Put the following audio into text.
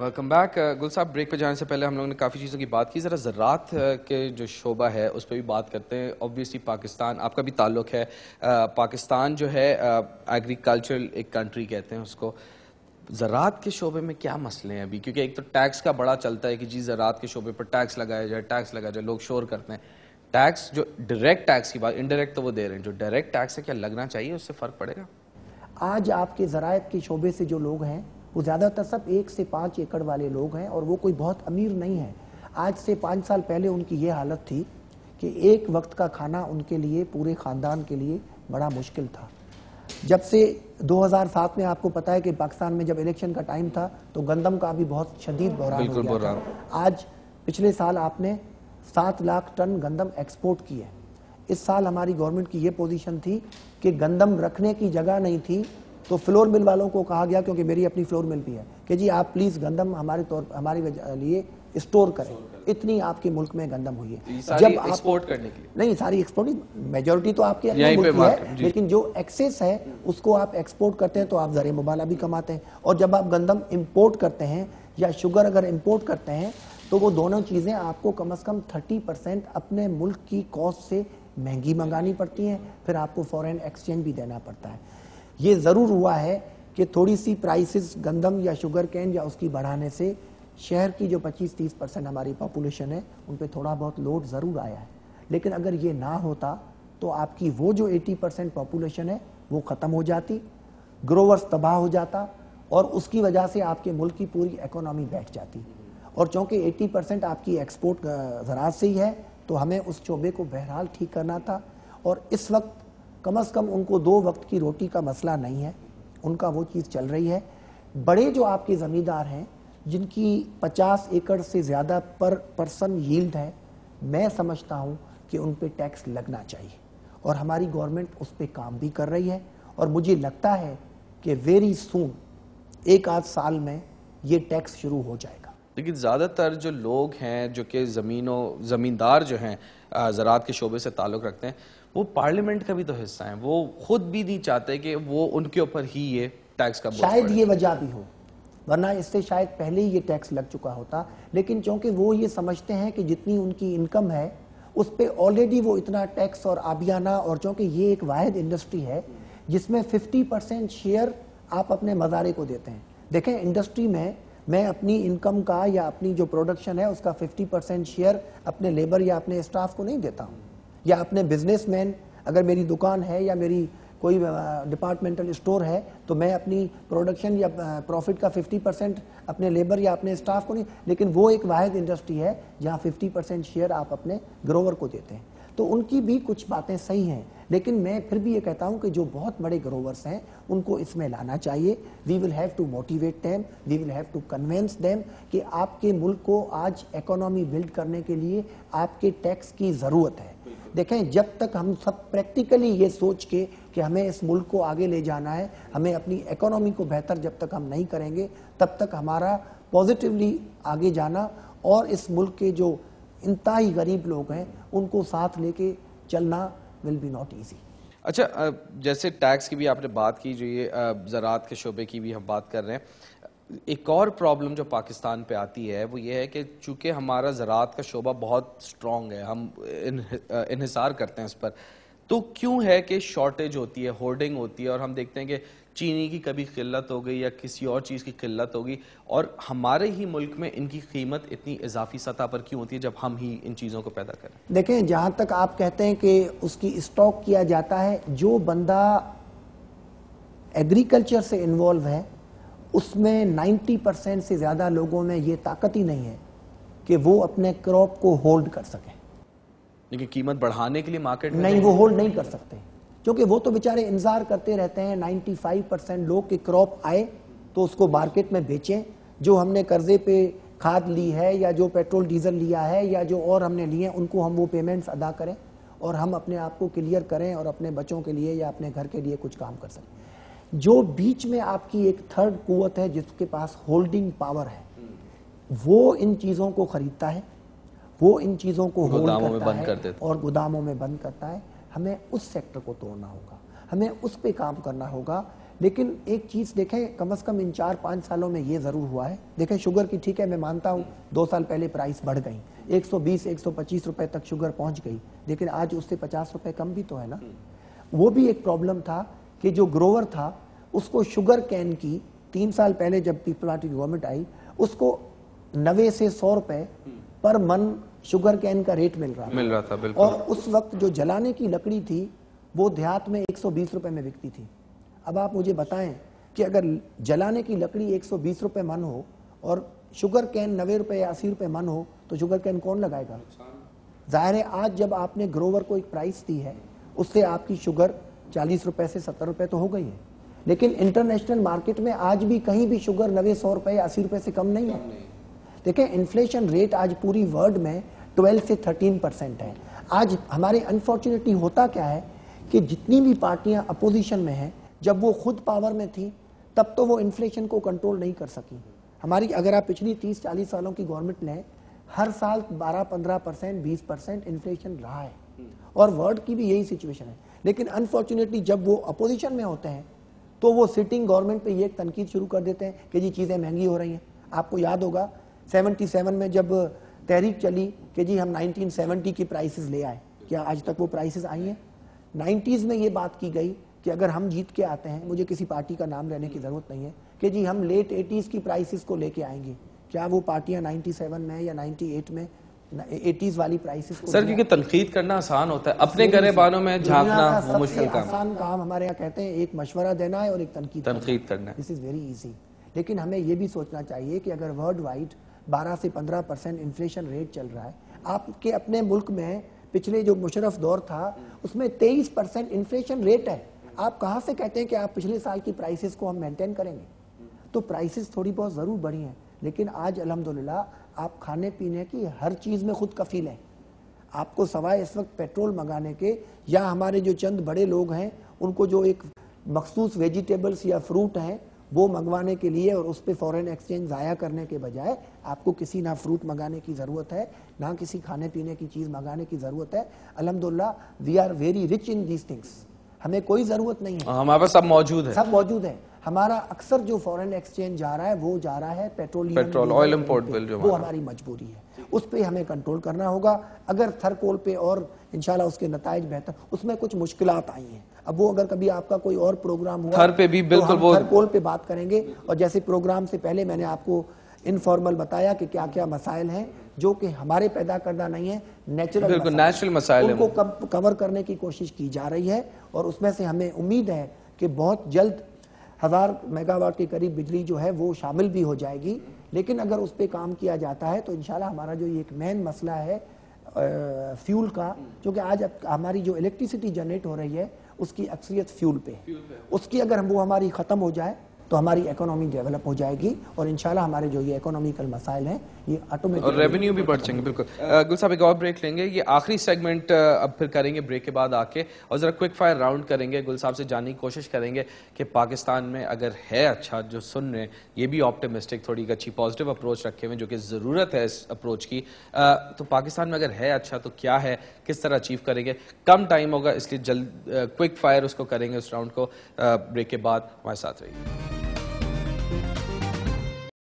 Welcome back. گل صاحب, break پہ جانے سے پہلے ہم لوگوں نے کافی چیزوں کی بات کی. ذرا زراعت کے جو شعبہ ہے اس پہ بھی بات کرتے ہیں. اوبویسلی پاکستان, آپ کا بھی تعلق ہے, پاکستان جو ہے ایگریکلچرل ایک کنٹری کہتے ہیں اس کو. زراعت کے شعبے میں کیا مسئلے ہیں ابھی؟ کیونکہ ایک تو ٹیکس کا بڑا چلتا ہے کہ جی زراعت کے شعبے پر ٹیکس لگایا جائے, ٹیکس لگایا جائے, لوگ شور کرتے ہیں. ٹیکس جو ڈائریکٹ ٹیکس کی بات, انڈائریکٹ تو وہ دے رہے ہیں, جو ڈائریکٹ ٹیکس ہے کیا لگنا چاہیے, اس سے فرق پڑے گا؟ آج آپ کے زراعت کے شعبے سے جو لوگ ہیں وہ زیادہ تر سب 1 سے 5 ایکڑ والے لوگ ہیں, اور وہ کوئی بہت امیر نہیں ہیں. آج سے 5 سال پہلے ان کی یہ حالت تھی کہ ایک وقت کا کھانا ان کے لیے, پورے خاندان کے لیے بڑا مشکل تھا. جب سے 2007 میں آپ کو پتا ہے کہ پاکستان میں جب الیکشن کا ٹائم تھا تو گندم کا بھی بہت شدید بحران ہو گیا تھا. آج پچھلے سال آپ نے 7 لاکھ ٹن گندم ایکسپورٹ کی ہے. اس سال ہماری گورنمنٹ کی یہ پوزیشن تھی کہ گندم رکھنے کی جگہ نہیں تھی, تو فلور مل والوں کو کہا گیا, کیونکہ میری اپنی فلور مل بھی ہے, کہ جی آپ پلیز گندم ہماری لیے اسٹور کریں. اتنی آپ کے ملک میں گندم ہوئی ہے. جب ایکسپورٹ کرنے کے لیے نہیں, ساری ایکسپورٹ نہیں, میجورٹی تو آپ کے اپنے ملک کی ہے, لیکن جو ایکسیس ہے اس کو آپ ایکسپورٹ کرتے ہیں تو آپ زر مبالغہ بھی کماتے ہیں. اور جب آپ گندم امپورٹ کرتے ہیں یا شوگر اگر امپورٹ کرتے ہیں تو وہ دونوں چیزیں آپ کو کم از کم 30% اپنے ملک کی کاسٹ سے مہنگی منگانی پڑتی ہیں, پھر آپ کو فورین ایکسچینج بھی دینا پڑتا ہے. یہ ضرور ہوا ہے کہ تھوڑی سی پرائسز گندم یا شوگر کین یا اس کی بڑھانے سے شہر کی جو 25-30% ہماری پاپولیشن ہے ان پہ تھوڑا بہت لوڈ ضرور آیا ہے. لیکن اگر یہ نہ ہوتا تو آپ کی وہ جو 80% پاپولیشن ہے وہ ختم ہو جاتی, گروورز تباہ ہو جاتا, اور اس کی وجہ سے آپ کے ملک کی پوری اکانومی بیٹھ جاتی. اور چونکہ 80% آپ کی ایکسپورٹ زراعت سے ہی ہے تو ہمیں اس شعبے کو بہرحال ٹھیک کرنا تھا. اور اس وقت کم از کم ان کو 2 وقت کی روٹی کا مسئلہ نہیں ہے, ان کا وہ چیز چل رہی ہے. بڑے جو آپ کے زمیندار ہیں جن کی 50 ایکڑ سے زیادہ پر پرسن ییلڈ ہے, میں سمجھتا ہوں کہ ان پہ ٹیکس لگنا چاہیے, اور ہماری گورنمنٹ اس پہ کام بھی کر رہی ہے. اور مجھے لگتا ہے کہ ویری سون, 1 آدھ سال میں یہ ٹیکس شروع ہو جائے گا. لیکن زیادہ تر جو لوگ ہیں جو کہ زمیندار جو ہیں زراعت کے شعبے سے تعلق رکھتے ہیں, وہ پارلیمنٹ کا بھی تو حصہ ہیں, وہ خود بھی نہیں چاہتے کہ وہ ان کے اوپر ہی یہ ٹیکس کا بوجھ پڑے. شاید یہ وجہ بھی ہو, ورنہ اس سے شاید پہلے ہی یہ ٹیکس لگ چکا ہوتا. لیکن چونکہ وہ یہ سمجھتے ہیں کہ جتنی ان کی انکم ہے اس پہ آلریڈی وہ اتنا ٹیکس اور آبیانہ, اور چونکہ یہ ایک واحد انڈسٹری ہے جس میں 50% شیئر آپ اپنے مزارے کو دیتے ہیں. دیکھیں انڈسٹری میں اپنی انکم کا یا اپنی جو پروڈکشن ہے اس کا 50% شیئر اپنے لیبر یا اپنے اسٹاف کو نہیں دیتا ہوں, یا اپنے بزنس مین, اگر میری دکان ہے یا میری کوئی ڈپارٹمنٹل اسٹور ہے تو میں اپنی پروڈکشن یا پروفٹ کا 50% اپنے لیبر یا اپنے اسٹاف کو نہیں. لیکن وہ ایک واحد انڈسٹری ہے جہاں 50% شیئر آپ اپنے گروور کو دیتے ہیں. تو ان کی بھی کچھ باتیں صحیح ہیں, لیکن میں پھر بھی یہ کہتا ہوں کہ جو بہت بڑے گروورز ہیں ان کو اس میں لانا چاہیے. We will have to motivate them, we will have to convince them کہ آپ کے ملک کو آج اکانومی بلڈ کرنے کے لیے آپ کے ٹیکس کی ضرورت ہے. دیکھیں جب تک ہم سب پریکٹیکلی یہ سوچ کے کہ ہمیں اس ملک کو آگے لے جانا ہے, ہمیں اپنی اکانومی کو بہتر جب تک ہم نہیں کریں گے, تب تک ہمارا پازیٹیولی آگے جانا اور اس ملک کے جو انتہائی غریب لوگ ہیں ان کو ساتھ لے کے چلنا will be not easy. اچھا, جیسے ٹیکس کی بھی آپ نے بات کی, جو یہ زراعت کے شعبے کی بھی ہم بات کر رہے ہیں, ایک اور پرابلم جو پاکستان پہ آتی ہے وہ یہ ہے کہ چونکہ ہمارا زراعت کا شعبہ بہت سٹرونگ ہے, ہم انحصار کرتے ہیں اس پر, تو کیوں ہے کہ شارٹیج ہوتی ہے, ہورڈنگ ہوتی ہے, اور ہم دیکھتے ہیں کہ چینی کی کبھی قلت ہو گئی یا کسی اور چیز کی قلت ہوگی, اور ہمارے ہی ملک میں ان کی قیمت اتنی اضافی سطح پر کیوں ہوتی ہے جب ہم ہی ان چیزوں کو پیدا کریں؟ دیکھیں جہاں تک آپ کہتے ہیں کہ اس کی اسٹاک کیا جاتا ہے, جو بندہ ایگریکلچر سے انوالو ہے اس میں 90% سے زیادہ لوگوں میں یہ طاقت ہی نہیں ہے کہ وہ اپنے کراپ کو ہولڈ کر سکیں. لیکن قیمت بڑھانے کے لیے مارکیٹ میں نہیں, وہ ہولڈ نہیں کر سکتے, کیونکہ وہ تو بیچارے انتظار کرتے رہتے ہیں 95% لوگ کہ کراپ آئے تو اس کو مارکیٹ میں بیچیں. جو ہم نے قرضے پہ کھاد لی ہے یا جو پیٹرول ڈیزل لیا ہے یا جو اور ہم نے لیے ان کو ہم وہ پیمنٹس ادا کریں اور ہم اپنے آپ کو کلیئر کریں اور اپنے بچوں کے لیے یا اپنے گھر کے لیے کچھ کام کر سکیں. جو بیچ میں آپ کی ایک تھرڈ قوت ہے جس کے پاس ہولڈنگ پاور ہے, وہ ان چیزوں کو خریدتا ہے, وہ ان چیزوں کو ہولڈ کرتا ہے اور گوداموں میں بند کرتا ہے. ہمیں اس سیکٹر کو توڑنا ہوگا, ہمیں اس پہ کام کرنا ہوگا. لیکن ایک چیز دیکھیں کم از کم ان 4-5 سالوں میں یہ ضرور ہوا ہے. دیکھیں شوگر کی ٹھیک ہے میں مانتا ہوں 2 سال پہلے پرائس بڑھ گئی, 120-125 روپے تک شوگر پہنچ گئی, لیکن آج اس سے 50 روپے کم بھی تو ہے نا. وہ بھی ایک پرابلم تھا کہ جو گروور تھا اس کو شوگر کین کی 3 سال پہلے جب پیپل پارٹی گورنمنٹ آئی اس کو 90 سے 100 روپے پر من شوگر کین کا ریٹ مل رہا تھا بالکل. اور اس وقت جو جلانے کی لکڑی تھی وہ دیہات میں 120 روپے میں بکتی تھی. اب آپ مجھے بتائیں کہ اگر جلانے کی لکڑی 120 روپے من ہو اور شوگر کین 90 روپے یا 80 روپے من ہو تو شوگر کین کون لگائے گا؟ ظاہر ہے آج جب آپ نے گروور کو ایک پرائس دی ہے اس سے آپ کی شوگر 40 روپے سے 70 روپے تو ہو گئی ہے, لیکن انٹرنیشنل مارکیٹ میں آج بھی کہیں بھی شوگر 90-100 روپے یا 80 روپے سے کم نہیں ہے. دیکھیں انفلیشن ریٹ آج پوری ورلڈ میں 12 سے 13% ہے. آج ہمارے انفارچونیٹلی ہوتا کیا ہے کہ جتنی بھی پارٹیاں اپوزیشن میں ہیں جب وہ خود پاور میں تھی تب تو وہ انفلیشن کو کنٹرول نہیں کر سکی. ہماری اگر آپ پچھلی 30-40 سالوں کی گورنمنٹ لیں ہر سال 12-15%, 20% انفلیشن رہا ہے اور ورلڈ کی بھی یہی سچویشن ہے. لیکن انفارچونیٹلی جب وہ اپوزیشن میں ہوتے ہیں تو وہ سٹنگ گورنمنٹ پہ یہ تنقید شروع کر دیتے ہیں کہ جی چیزیں مہنگی ہو رہی ہیں. آپ کو یاد ہوگا 77 میں جب تحریک چلی کہ جی ہم 1970 کی پرائسز لے آئے, کیا آج تک وہ پرائسز آئی ہیں؟ 90s میں یہ بات کی گئی کہ اگر ہم جیت کے آتے ہیں, مجھے کسی پارٹی کا نام لینے کی ضرورت نہیں ہے, کہ جی ہم لیٹ 80s کی پرائسز کو لے کے آئیں گے. کیا وہ پارٹیاں 97 میں یا 98 میں 80s والی پرائسز کو؟ سر کیونکہ تنقید کرنا آسان ہوتا ہے, اپنے گریبانوں میں جھانکنا وہ مشکل کام ہے. آسان کام ہمارے یہاں کہتے ہیں ایک مشورہ دینا ہے اور ایک تنقید کرنا ہے. دس از ویری ایزی. لیکن ہمیں یہ بھی سوچنا چاہیے کہ اگر ورلڈ وائڈ 12 سے 15% انفلیشن ریٹ چل رہا ہے, آپ کے اپنے ملک میں پچھلے جو مشرف دور تھا اس میں 23% انفلیشن ریٹ ہے. آپ کہاں سے کہتے ہیں کہ آپ پچھلے سال کی پرائسز کو ہم مینٹین کریں گے؟ تو پرائسز تھوڑی بہت ضرور بڑھی ہیں, لیکن آج الحمدللہ آپ کھانے پینے کی ہر چیز میں خود کفیل ہیں. آپ کو سوائے اس وقت پیٹرول منگانے کے یا ہمارے جو چند بڑے لوگ ہیں ان کو جو ایک مخصوص ویجیٹیبلز یا فروٹ ہیں وہ منگوانے کے لیے اور اس پہ فورن ایکسچینج ضائع کرنے کے بجائے آپ کو کسی نہ فروٹ منگانے کی ضرورت ہے نہ کسی کھانے پینے کی چیز منگانے کی ضرورت ہے. الحمدللہ we are very rich in these things. ہمیں کوئی ضرورت نہیں ہے, ہمارے پاس سب موجود ہے, سب موجود ہے. ہمارا اکثر جو فورن ایکسچینج جا رہا ہے وہ جا رہا ہے پیٹرول آئل امپورٹ بل, جو وہ ہماری مجبوری ہے, اس پہ ہمیں کنٹرول کرنا ہوگا. اگر تھرکول پہ اور انشاءاللہ اس کے نتائج بہتر, اس میں کچھ مشکلات آئی ہیں. اب وہ اگر کبھی آپ کا کوئی اور پروگرام ہوا تھر پہ بھی بالکل وہ تھرکول پہ بات کریں گے. اور جیسے پروگرام سے پہلے میں نے آپ کو انفارمل بتایا کہ کیا کیا مسائل ہیں جو کہ ہمارے پیدا کردہ نہیں ہیں, نیچرل مسائل, ان کو کور کرنے کی کوشش کی جا رہی ہے. اور اس میں سے ہمیں امید ہے کہ بہت جلد 1000 میگا واٹ کے قریب بجلی جو ہے وہ شامل بھی ہو جائے گی. لیکن اگر اس پہ کام کیا جاتا ہے تو انشاءاللہ ہمارا جو ایک مین مسئلہ ہے فیول کا, جو کہ آج ہماری جو الیکٹریسٹی جنریٹ ہو رہی ہے اس کی اکثریت فیول پہ, اس کی اگر وہ ہماری ختم ہو جائے تو ہماری اکانومی ڈیولپ ہو جائے گی اور انشاءاللہ ہمارے جو یہ اکانومیکل مسائل ہیں یہ آٹومیٹک اور ریونیو بھی بڑھ جائیں گے. بالکل گل صاحب ایک اور بریک لیں گے, یہ آخری سیگمنٹ اب پھر کریں گے بریک کے بعد آ کے, اور ذرا کوئک فائر راؤنڈ کریں گے. گل صاحب سے جاننے کی کوشش کریں گے کہ پاکستان میں اگر ہے اچھا, جو سن رہے ہیں یہ بھی آپٹیمسٹک تھوڑی اچھی پازیٹیو اپروچ رکھے ہوئے جو کہ ضرورت ہے اس اپروچ کی, تو پاکستان میں اگر ہے اچھا تو کیا ہے, کس طرح اچیو کریں گے. کم ٹائم ہوگا اس لیے جلد کوئک فائر اس کو کریں گے اس راؤنڈ کو. بریک کے بعد ہمارے ساتھ رہیے.